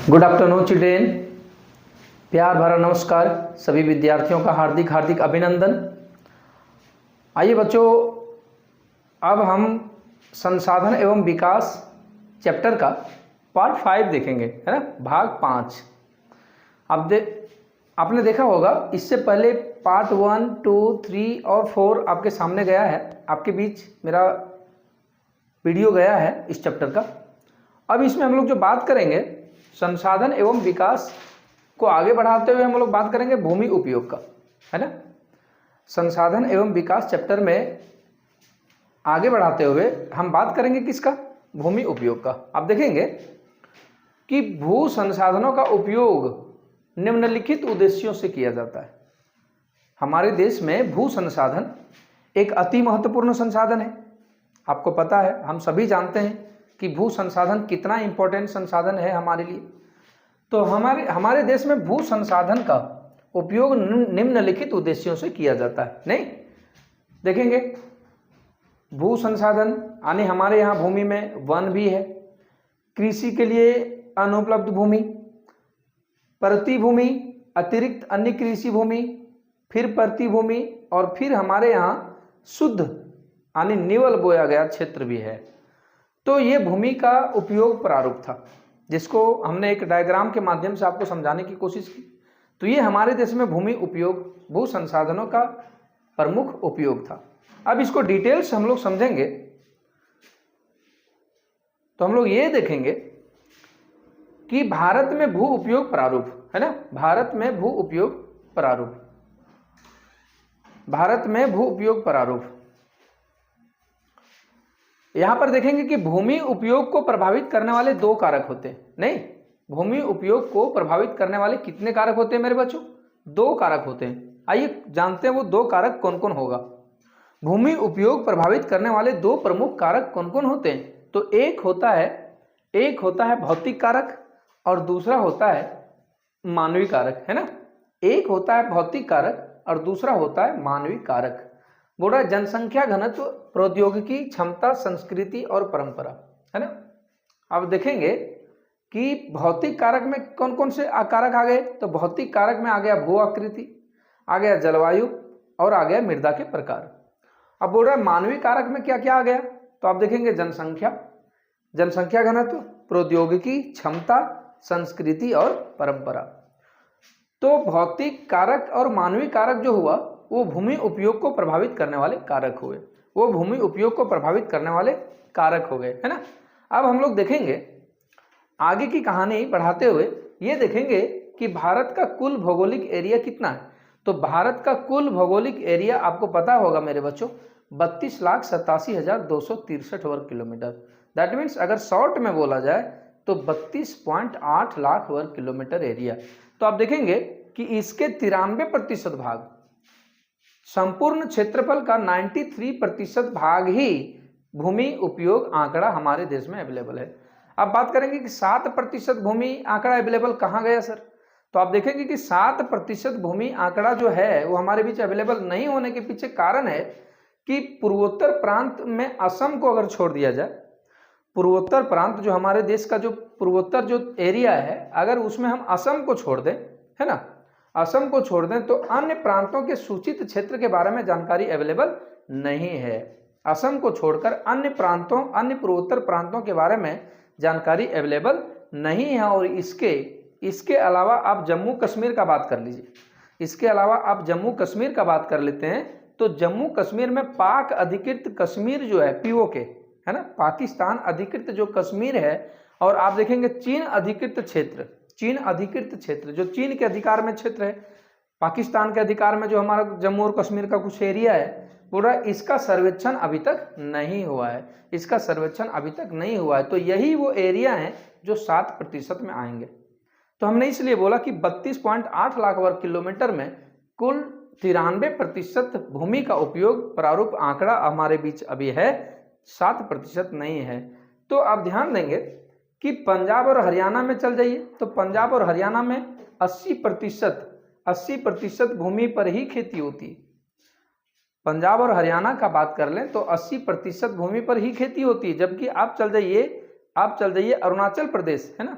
Good afternoon children. प्यार भरा नमस्कार सभी विद्यार्थियों का हार्दिक हार्दिक अभिनंदन। आइए बच्चों, अब हम संसाधन एवं विकास चैप्टर का पार्ट 5 देखेंगे, है ना, भाग 5। अब आपने देखा होगा इससे पहले पार्ट 1, 2, 3 और 4 आपके सामने गया है, आपके बीच मेरा वीडियो गया है इस चैप्टर का। अब इसमें हम लोग जो बात करेंगे संसाधन एवं विकास को आगे बढ़ाते हुए हम लोग बात करेंगे भूमि उपयोग का, है ना। संसाधन एवं विकास चैप्टर में आगे बढ़ाते हुए हम बात करेंगे किसका? भूमि उपयोग का। आप देखेंगे कि भू संसाधनों का उपयोग निम्नलिखित उद्देश्यों से किया जाता है। हमारे देश में भू संसाधन एक अति महत्वपूर्ण संसाधन है। आपको पता है, हम सभी जानते हैं कि भू संसाधन कितना इंपॉर्टेंट संसाधन है हमारे लिए। तो हमारे देश में भू संसाधन का उपयोग निम्नलिखित उद्देश्यों से किया जाता है। नहीं, देखेंगे भू संसाधन यानी हमारे यहाँ भूमि में वन भी है, कृषि के लिए अनुपलब्ध भूमि, प्रति भूमि, अतिरिक्त अन्य कृषि भूमि, फिर प्रति भूमि और फिर हमारे यहाँ शुद्ध यानी निवल बोया गया क्षेत्र भी है। तो ये भूमि का उपयोग प्रारूप था, जिसको हमने एक डायग्राम के माध्यम से आपको समझाने की कोशिश की। तो ये हमारे देश में भूमि उपयोग, भू संसाधनों का प्रमुख उपयोग था। अब इसको डिटेल से हम लोग समझेंगे तो हम लोग ये देखेंगे कि भारत में भू उपयोग प्रारूप, है ना, भारत में भू उपयोग प्रारूप, भारत में भू उपयोग प्रारूप। यहां पर देखेंगे कि भूमि उपयोग को प्रभावित करने वाले दो कारक होते हैं। नहीं, भूमि उपयोग को प्रभावित करने वाले कितने कारक होते हैं मेरे बच्चों? दो कारक होते हैं। आइए जानते हैं वो दो कारक कौन कौन होगा। भूमि उपयोग प्रभावित करने वाले दो प्रमुख कारक कौन कौन होते हैं? तो एक होता है भौतिक कारक और दूसरा होता है मानवीय कारक, है ना। एक होता है भौतिक कारक और दूसरा होता है मानवीय कारक। बोला जनसंख्या घनत्व, प्रौद्योगिकी, क्षमता, संस्कृति और परंपरा, है ना। अब देखेंगे कि भौतिक कारक में कौन कौन से कारक आ गए। तो भौतिक कारक में आ गया भू आकृति, आ गया जलवायु और आ गया मृदा के प्रकार। अब बोल रहा है मानवीय कारक में क्या क्या आ गया। तो आप देखेंगे जनसंख्या घनत्व, प्रौद्योगिकी, क्षमता, संस्कृति और परंपरा। तो भौतिक कारक और मानवीय कारक जो हुआ वो भूमि उपयोग को प्रभावित करने वाले कारक हुए, वो भूमि उपयोग को प्रभावित करने वाले कारक हो गए, है ना। अब हम लोग देखेंगे आगे की कहानी बढ़ाते हुए ये देखेंगे कि भारत का कुल भौगोलिक एरिया कितना है। तो भारत का कुल भौगोलिक एरिया आपको पता होगा मेरे बच्चों 32,87,263 वर्ग किलोमीटर। दैट मीन्स अगर शॉर्ट में बोला जाए तो 32.8 लाख वर्ग किलोमीटर एरिया। तो आप देखेंगे कि इसके 93% भाग, संपूर्ण क्षेत्रफल का 93% भाग ही भूमि उपयोग आंकड़ा हमारे देश में अवेलेबल है। अब बात करेंगे कि 7% भूमि आंकड़ा अवेलेबल कहाँ गया सर। तो आप देखेंगे कि 7% भूमि आंकड़ा जो है वो हमारे बीच अवेलेबल नहीं होने के पीछे कारण है कि पूर्वोत्तर प्रांत में असम को अगर छोड़ दिया जाए, पूर्वोत्तर प्रांत जो हमारे देश का जो पूर्वोत्तर जो एरिया है, अगर उसमें हम असम को छोड़ दें, है ना, असम को छोड़ दें तो अन्य प्रांतों के सूचित क्षेत्र के बारे में जानकारी अवेलेबल नहीं है। असम को छोड़कर अन्य पूर्वोत्तर प्रांतों के बारे में जानकारी अवेलेबल नहीं है। और इसके अलावा आप जम्मू कश्मीर का बात कर लीजिए, इसके अलावा आप जम्मू कश्मीर का बात कर लेते हैं तो जम्मू कश्मीर में पाक अधिकृत कश्मीर जो है पीओके, है ना, पाकिस्तान अधिकृत जो कश्मीर है, और आप देखेंगे चीन अधिकृत क्षेत्र जो चीन के अधिकार में क्षेत्र है, पाकिस्तान के अधिकार में जो हमारा जम्मू और कश्मीर का कुछ एरिया है, पूरा इसका सर्वेक्षण अभी तक नहीं हुआ है, इसका सर्वेक्षण अभी तक नहीं हुआ है। तो यही वो एरिया है जो 7% में आएंगे। तो हमने इसलिए बोला कि 32.8 लाख वर्ग किलोमीटर में कुल 93% भूमि का उपयोग प्रारूप आंकड़ा हमारे बीच अभी है, 7% नहीं है। तो आप ध्यान देंगे कि पंजाब और हरियाणा में चल जाइए तो पंजाब और हरियाणा में 80% भूमि पर ही खेती होती है। पंजाब और हरियाणा का बात कर लें तो 80% भूमि पर ही खेती होती है। जबकि आप चल जाइए अरुणाचल प्रदेश, है ना,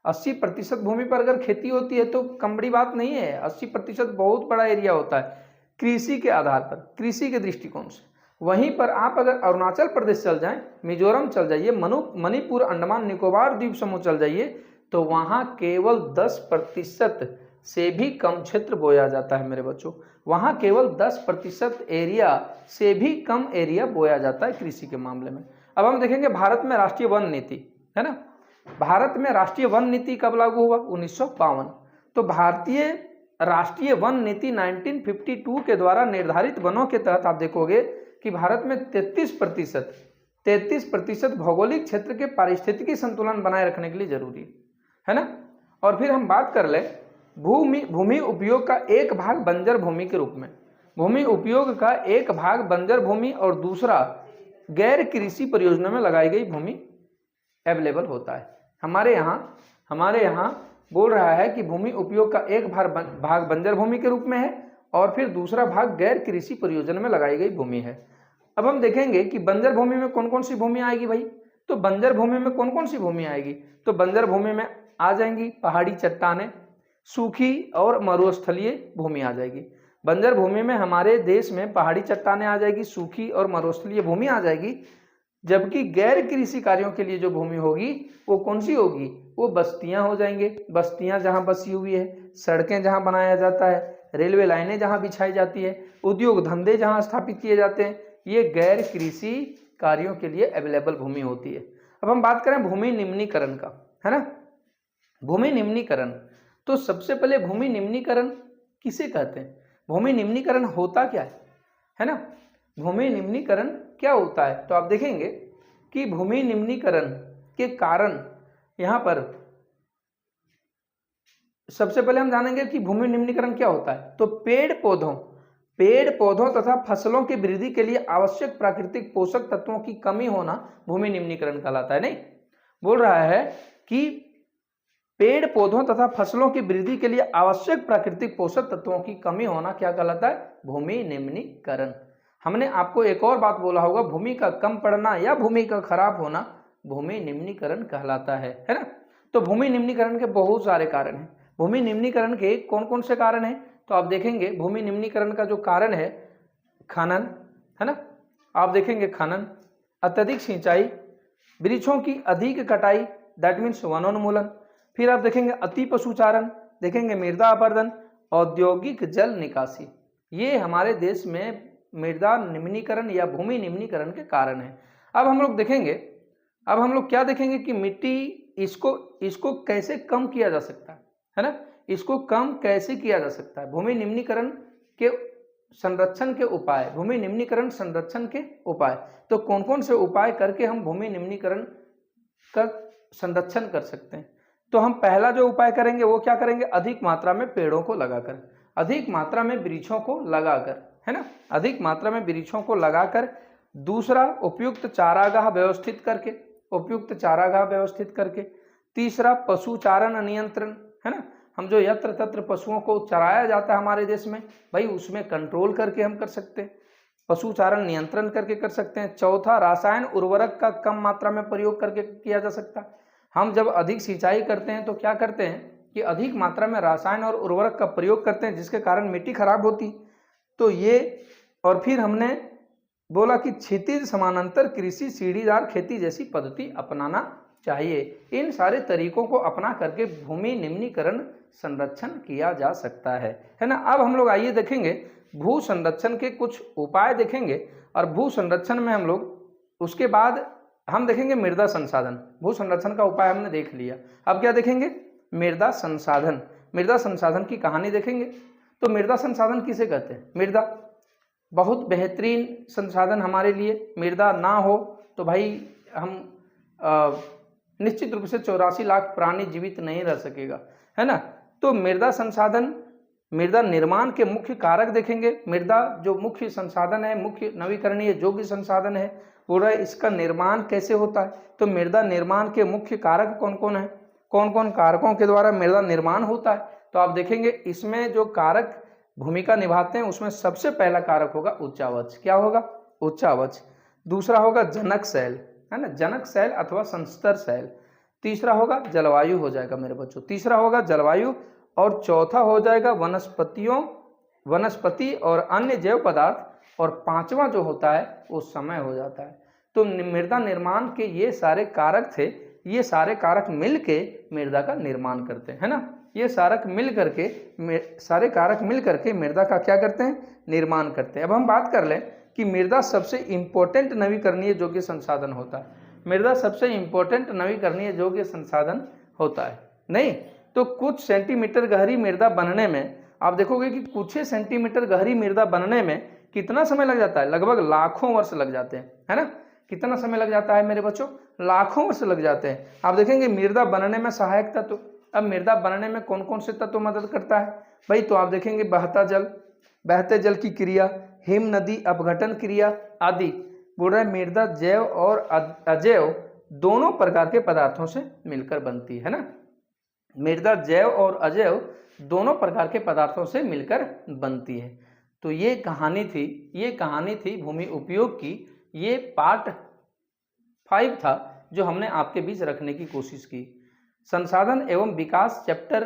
80% भूमि पर अगर खेती होती है तो कम बड़ी बात नहीं है। 80% बहुत बड़ा एरिया होता है कृषि के आधार पर, कृषि के दृष्टिकोण से। वहीं पर आप अगर अरुणाचल प्रदेश चल जाएं, मिजोरम चल जाइए, मणिपुर, अंडमान निकोबार द्वीप समूह चल जाइए, तो वहां केवल 10% से भी कम क्षेत्र बोया जाता है मेरे बच्चों। वहां केवल 10% एरिया से भी कम एरिया बोया जाता है कृषि के मामले में। अब हम देखेंगे भारत में राष्ट्रीय वन नीति है ना। भारत में राष्ट्रीय वन नीति कब लागू हुआ? 1952। तो भारतीय राष्ट्रीय वन नीति 1952 के द्वारा निर्धारित वनों के तहत आप देखोगे कि भारत में 33% भौगोलिक क्षेत्र के पारिस्थितिकी संतुलन बनाए रखने के लिए जरूरी है ना। और फिर हम बात कर ले भूमि उपयोग का एक भाग बंजर भूमि के रूप में। भूमि उपयोग का एक भाग बंजर भूमि और दूसरा गैर कृषि परियोजना में लगाई गई भूमि अवेलेबल होता है। हमारे यहाँ बोल रहा है कि भूमि उपयोग का एक भाग बंजर भूमि के रूप में है और फिर दूसरा भाग गैर कृषि परियोजना में लगाई गई भूमि है। अब हम देखेंगे कि बंजर भूमि में कौन कौन सी भूमि आएगी भाई। तो बंजर भूमि में कौन कौन सी भूमि आएगी? तो बंजर भूमि में आ जाएंगी पहाड़ी चट्टानें, सूखी और मरुस्थलीय भूमि आ जाएगी। बंजर भूमि में हमारे देश में पहाड़ी चट्टानें आ जाएगी, सूखी और मरुस्थलीय भूमि आ जाएगी। जबकि गैर कृषि कार्यों के लिए जो भूमि होगी वो कौन सी होगी? वो बस्तियां हो जाएंगे। बस्तियां जहां बसी हुई है, सड़कें जहां बनाया जाता है, रेलवे लाइनें जहां बिछाई जाती है, उद्योग धंधे जहां स्थापित किए जाते हैं, ये गैर कृषि कार्यों के लिए अवेलेबल भूमि होती है। अब हम बात करें भूमि निम्नीकरण का, है ना। भूमि निम्नीकरण, तो सबसे पहले भूमि निम्नीकरण किसे कहते हैं? भूमि निम्नीकरण होता क्या है ना। भूमि निम्नीकरण क्या होता है? तो आप देखेंगे कि भूमि निम्नीकरण के कारण यहां पर सबसे पहले हम जानेंगे कि भूमि निम्नीकरण क्या होता है। तो पेड़ पौधों तथा फसलों की वृद्धि के लिए आवश्यक प्राकृतिक पोषक तत्वों की कमी होना भूमि निम्नीकरण कहलाता है। नहीं, बोल रहा है कि पेड़ पौधों तथा फसलों की वृद्धि के लिए आवश्यक प्राकृतिक पोषक तत्वों की कमी होना क्या कहलाता है? भूमि निम्नीकरण। हमने आपको एक और बात बोला होगा, भूमि का कम पड़ना या भूमि का खराब होना भूमि निम्नीकरण कहलाता है ना। तो भूमि निम्नीकरण के बहुत सारे कारण हैं। भूमि निम्नीकरण के कौन कौन से कारण हैं? तो आप देखेंगे भूमि निम्नीकरण का जो कारण है खनन, है ना। आप देखेंगे खनन, अत्यधिक सिंचाई, वृक्षों की अधिक कटाई, दैट मीन्स वनोन्मूलन। फिर आप देखेंगे अति पशुचारण, देखेंगे मृदा अपरदन, औद्योगिक जल निकासी। ये हमारे देश में मृदा निम्नीकरण या भूमि निम्नीकरण के कारण है। अब हम लोग देखेंगे, अब हम लोग क्या देखेंगे कि मिट्टी इसको कैसे कम किया जा सकता है ना। इसको कम कैसे किया जा सकता है? भूमि निम्नीकरण के संरक्षण के उपाय, भूमि निम्नीकरण संरक्षण के उपाय। तो कौन कौन से उपाय करके हम भूमि निम्नीकरण का संरक्षण कर सकते हैं? तो हम पहला जो उपाय करेंगे वो क्या करेंगे? अधिक मात्रा में पेड़ों को लगाकर, अधिक मात्रा में वृक्षों को लगाकर, है ना, अधिक मात्रा में वृक्षों को लगाकर। दूसरा उपयुक्त चारागाह व्यवस्थित करके, उपयुक्त चारागाह व्यवस्थित करके। तीसरा पशुचारण नियंत्रण, है ना। हम जो यत्र तत्र पशुओं को चराया जाता है हमारे देश में भाई, उसमें कंट्रोल करके हम कर सकते हैं, पशुचारण नियंत्रण करके कर सकते हैं। चौथा रासायन उर्वरक का कम मात्रा में प्रयोग करके किया जा सकता है। हम जब अधिक सिंचाई करते हैं तो क्या करते हैं कि अधिक मात्रा में रासायन और उर्वरक का प्रयोग करते हैं, जिसके कारण मिट्टी खराब होती। तो ये, और फिर हमने बोला कि क्षितिज समानांतर कृषि, सीढ़ीदार खेती जैसी पद्धति अपनाना चाहिए। इन सारे तरीकों को अपना करके भूमि निम्नीकरण संरक्षण किया जा सकता है ना। अब हम लोग आइए देखेंगे भू संरक्षण के कुछ उपाय देखेंगे, और भू संरक्षण में हम लोग उसके बाद हम देखेंगे मृदा संसाधन। भू संरक्षण का उपाय हमने देख लिया, अब क्या देखेंगे? मृदा संसाधन। मृदा संसाधन की कहानी देखेंगे। तो मृदा संसाधन किसे कहते हैं? मृदा बहुत बेहतरीन संसाधन हमारे लिए। मृदा ना हो तो भाई हम निश्चित रूप से 84 लाख प्राणी जीवित नहीं रह सकेगा, है ना। तो मृदा संसाधन, मृदा निर्माण के मुख्य कारक देखेंगे। मृदा जो मुख्य संसाधन है, मुख्य नवीकरणीय योग्य संसाधन है, पूरा इसका निर्माण कैसे होता है? तो मृदा निर्माण के मुख्य कारक कौन कौन है? कौन कौन कारकों के द्वारा मृदा निर्माण होता है? तो आप देखेंगे इसमें जो कारक भूमिका निभाते हैं उसमें सबसे पहला कारक होगा उच्चावच। क्या होगा? उच्चावच। दूसरा होगा जनक शैल, है ना, जनक शैल अथवा संस्तर शैल। तीसरा होगा जलवायु हो जाएगा मेरे बच्चों, तीसरा होगा जलवायु, और चौथा हो जाएगा वनस्पति और अन्य जैव पदार्थ, और पांचवा जो होता है वो समय हो जाता है। तो मृदा निर्माण के ये सारे कारक थे, ये सारे कारक मिल के मृदा का निर्माण करते हैं, है ना। ये सारे कारक मिल करके मृदा का क्या करते हैं, निर्माण करते हैं। अब हम बात कर लें कि मृदा सबसे इंपॉर्टेंट नवीकरणीय योग्य संसाधन होता है। मृदा सबसे इंपॉर्टेंट नवीकरणीय योग्य संसाधन होता है नहीं, तो कुछ सेंटीमीटर गहरी मृदा बनने में आप देखोगे कि कुछ ही सेंटीमीटर गहरी मृदा बनने में कितना समय लग जाता है, लगभग लाखों वर्ष लग जाते हैं, है ना। कितना समय लग जाता है मेरे बच्चों, लाखों वर्ष लग जाते हैं। आप देखेंगे मृदा बनने में सहायक तत्व, अब मृदा बनने में कौन कौन से तत्व मदद करता है भाई, तो आप देखेंगे बहते जल की क्रिया, हिम नदी अपघटन क्रिया आदि। बोल रहा है मृदा जैव और अजैव दोनों प्रकार के पदार्थों से मिलकर बनती है ना। मृदा जैव और अजैव दोनों प्रकार के पदार्थों से मिलकर बनती है। तो ये कहानी थी भूमि उपयोग की। ये पार्ट 5 था जो हमने आपके बीच रखने की कोशिश की। संसाधन एवं विकास चैप्टर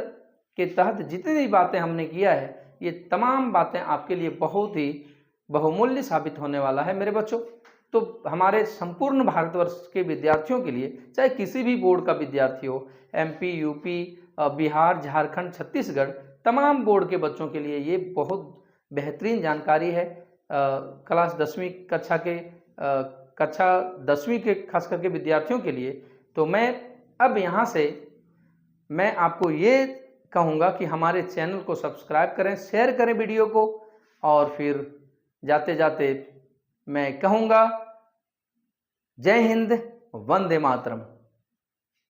के तहत जितनी भी बातें हमने किया है, ये तमाम बातें आपके लिए बहुत ही बहुमूल्य साबित होने वाला है मेरे बच्चों। तो हमारे संपूर्ण भारतवर्ष के विद्यार्थियों के लिए, चाहे किसी भी बोर्ड का विद्यार्थी हो, MP, UP, बिहार, झारखंड, छत्तीसगढ़, तमाम बोर्ड के बच्चों के लिए ये बहुत बेहतरीन जानकारी है। कक्षा 10वीं के खास करके विद्यार्थियों के लिए। तो मैं अब यहाँ से मैं आपको ये कहूँगा कि हमारे चैनल को सब्सक्राइब करें, शेयर करें वीडियो को, और फिर जाते जाते मैं कहूँगा जय हिंद, वंदे मातरम।